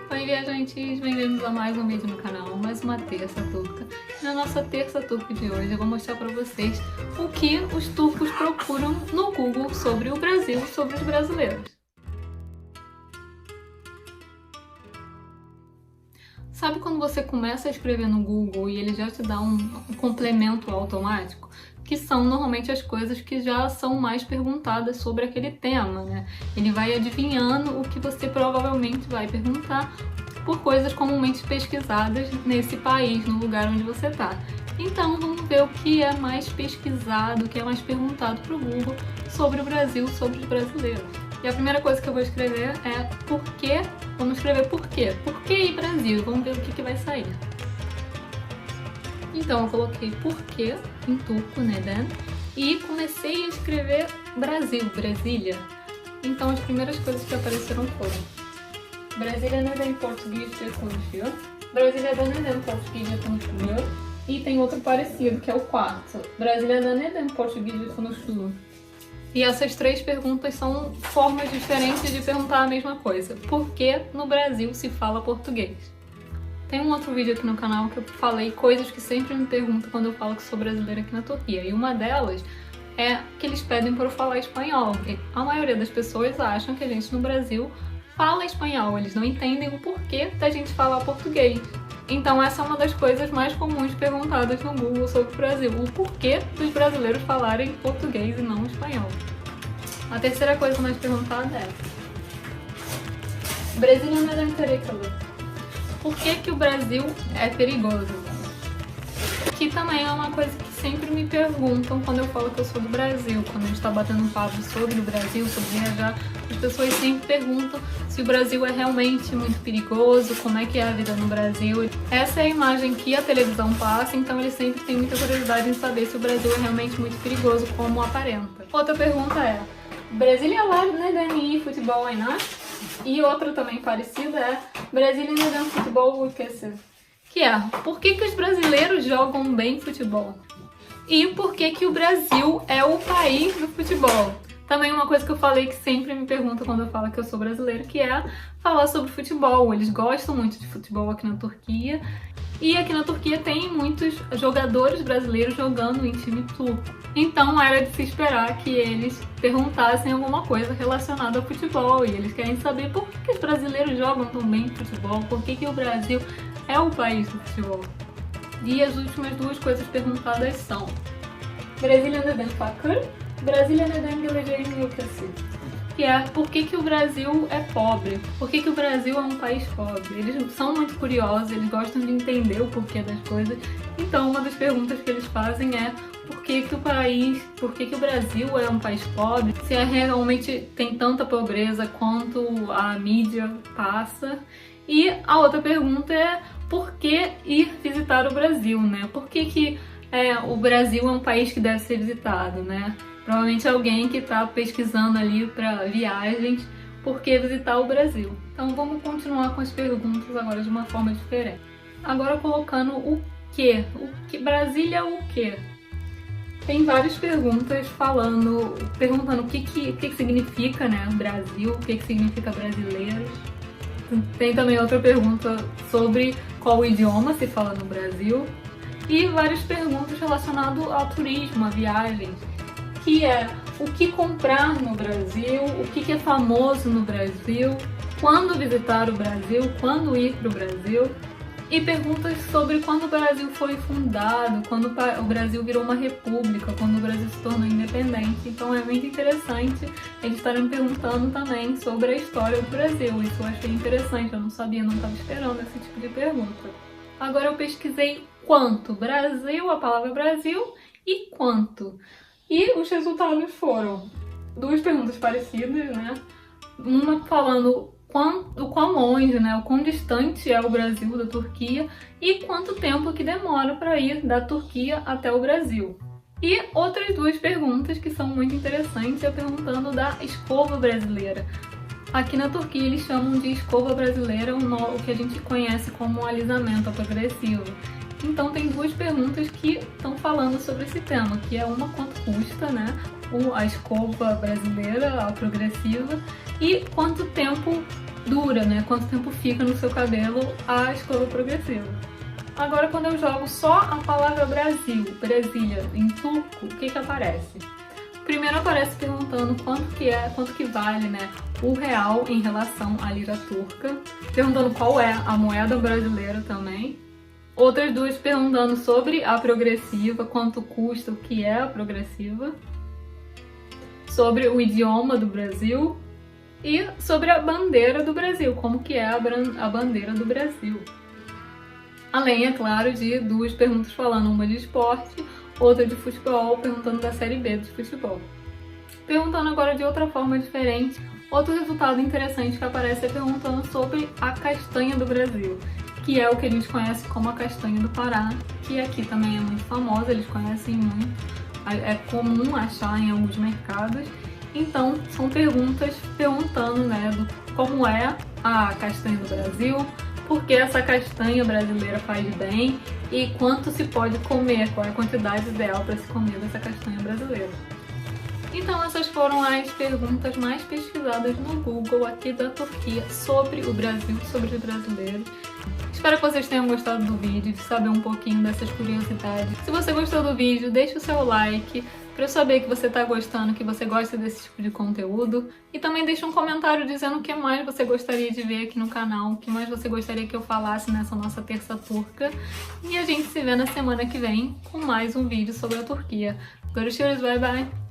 Oi viajantes, bem-vindos a mais um vídeo no canal, mais uma terça turca. E na nossa terça turca de hoje eu vou mostrar pra vocês o que os turcos procuram no Google sobre o Brasil, sobre os brasileiros. Sabe quando você começa a escrever no Google e ele já te dá um complemento automático? Que são normalmente as coisas que já são mais perguntadas sobre aquele tema, né? Ele vai adivinhando o que você provavelmente vai perguntar por coisas comumente pesquisadas nesse país, no lugar onde você está. Então vamos ver o que é mais pesquisado, o que é mais perguntado para o Google sobre o Brasil, sobre os brasileiros. E a primeira coisa que eu vou escrever é por quê? Vamos escrever por quê? Por que e Brasil? Vamos ver o que vai sair. Então eu coloquei porquê em turco, neden, e comecei a escrever Brasil, Brasília. Então as primeiras coisas que apareceram foram Brasília neden português konuşuyor, Brasília neden português konuşuyor, e tem outro parecido, que é o quarto, Brasília neden português konuşuyor. E essas três perguntas são formas diferentes de perguntar a mesma coisa. Por que no Brasil se fala português? Tem um outro vídeo aqui no canal que eu falei coisas que sempre me perguntam quando eu falo que sou brasileira aqui na Turquia. E uma delas é que eles pedem para eu falar espanhol. E a maioria das pessoas acham que a gente no Brasil fala espanhol. Eles não entendem o porquê da gente falar português. Então essa é uma das coisas mais comuns perguntadas no Google sobre o Brasil. O porquê dos brasileiros falarem português e não espanhol. A terceira coisa mais perguntada é Brasília neden tehlikeli? Por que o Brasil é perigoso? Que também é uma coisa que sempre me perguntam quando eu falo que eu sou do Brasil. Quando a gente está batendo um papo sobre o Brasil, sobre viajar, as pessoas sempre perguntam se o Brasil é realmente muito perigoso, como é que é a vida no Brasil. Essa é a imagem que a televisão passa, então eles sempre têm muita curiosidade em saber se o Brasil é realmente muito perigoso, como aparenta. Outra pergunta é Brasília lá neden iyi futebol oynar? E outra também parecida é Brasília neden futebol ülkesi? Que é, por que os brasileiros jogam bem futebol? E por que o Brasil é o país do futebol? Também uma coisa que eu falei que sempre me perguntam quando eu falo que eu sou brasileira, que é falar sobre futebol. Eles gostam muito de futebol aqui na Turquia. E aqui na Turquia tem muitos jogadores brasileiros jogando em time turco. Então era de se esperar que eles perguntassem alguma coisa relacionada ao futebol. E eles querem saber por que os brasileiros jogam tão bem futebol, por que o Brasil é o país do futebol. E as últimas duas coisas perguntadas são Brasília neden fakir? Brasília neden geleceğin ülkesi? Que é por que o Brasil é pobre, por que o Brasil é um país pobre. Eles são muito curiosos, eles gostam de entender o porquê das coisas. Então uma das perguntas que eles fazem é por que o Brasil é um país pobre, se é realmente tem tanta pobreza quanto a mídia passa. E a outra pergunta é por que ir visitar o Brasil, né? Por que o Brasil é um país que deve ser visitado, né? Provavelmente alguém que está pesquisando ali para viagens, por que visitar o Brasil. Então vamos continuar com as perguntas agora de uma forma diferente. Agora colocando o quê? Brasília o quê? Tem várias perguntas perguntando o que significa, né, Brasil, o que significa brasileiros. Tem também outra pergunta sobre qual idioma se fala no Brasil. E várias perguntas relacionadas ao turismo, a viagens. Que é o que comprar no Brasil, o que é famoso no Brasil, quando visitar o Brasil, quando ir para o Brasil. E perguntas sobre quando o Brasil foi fundado, quando o Brasil virou uma república, quando o Brasil se tornou independente. Então é muito interessante eles estarem me perguntando também sobre a história do Brasil. Isso eu achei interessante, eu não sabia, não estava esperando esse tipo de pergunta. Agora eu pesquisei quanto Brasil, a palavra Brasil, e quanto. E os resultados foram duas perguntas parecidas, né? Uma falando o quão longe, né? O quão distante é o Brasil da Turquia e quanto tempo que demora para ir da Turquia até o Brasil. E outras duas perguntas que são muito interessantes é perguntando da escova brasileira. Aqui na Turquia eles chamam de escova brasileira o que a gente conhece como alisamento progressivo. Então tem duas perguntas que estão falando sobre esse tema, que é uma quanto custa, né, a escova brasileira, a progressiva, e quanto tempo dura, né? Quanto tempo fica no seu cabelo a escova progressiva. Agora, quando eu jogo só a palavra Brasil, Brasília, em turco, o que aparece? Primeiro aparece perguntando quanto que vale, né, o real em relação à lira turca, perguntando qual é a moeda brasileira também. Outras duas perguntando sobre a progressiva, quanto custa, o que é a progressiva, sobre o idioma do Brasil e sobre a bandeira do Brasil, como que é a bandeira do Brasil. Além, é claro, de duas perguntas falando, uma de esporte, outra de futebol, perguntando da Série B de futebol. Perguntando agora de outra forma diferente, outro resultado interessante que aparece é perguntando sobre a castanha do Brasil, que é o que a gente conhece como a castanha do Pará, que aqui também é muito famosa, eles conhecem muito, é comum achar em alguns mercados. Então, são perguntas perguntando, né, como é a castanha do Brasil, por que essa castanha brasileira faz bem e quanto se pode comer, qual é a quantidade ideal para se comer dessa castanha brasileira. Então essas foram as perguntas mais pesquisadas no Google aqui da Turquia sobre o Brasil, sobre os brasileiros. Espero que vocês tenham gostado do vídeo, de saber um pouquinho dessas curiosidades. Se você gostou do vídeo, deixa o seu like para eu saber que você está gostando, que você gosta desse tipo de conteúdo. E também deixa um comentário dizendo o que mais você gostaria de ver aqui no canal, o que mais você gostaria que eu falasse nessa nossa terça turca. E a gente se vê na semana que vem com mais um vídeo sobre a Turquia. Görüşürüz, bye bye!